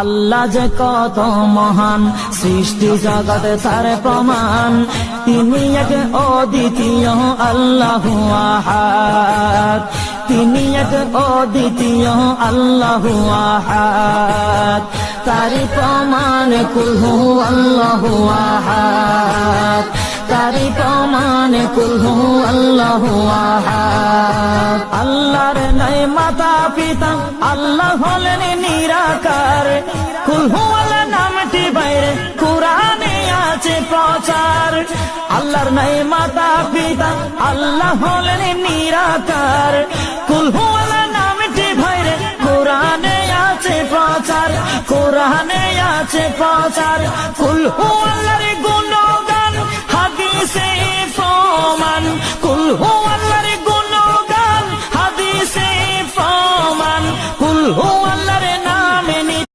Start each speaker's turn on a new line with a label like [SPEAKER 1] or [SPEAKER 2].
[SPEAKER 1] আল্লাহ যে কত মহান, সৃষ্টি জগতে তার প্রমাণ। তিনি এক অদ্বিতীয় আল্লাহু আহাদ, তিনি এক অদ্বিতীয় আল্লাহু আহাদ। তারি প্রমাণ কুল হু আল্লাহু আহাদ, তারি প্রমাণ কুল হু আল্লাহু আহাদ। আল্লাহর নাই মাতা পিতা, আল্লাহ হলেন নিরাকার। কুল হু আল্লাহ নামটি বাইরে কুরআনে আছে প্রচার। আল্লাহর নাই মাতা পিতা, আল্লাহ হলেন নিরাকার। কুল হু আল্লাহ নামটি বাইরে কুরআনে আছে প্রচার, কুরআনে আছে প্রচার। কুল হু আল্লাহর গুণগান হাদিসে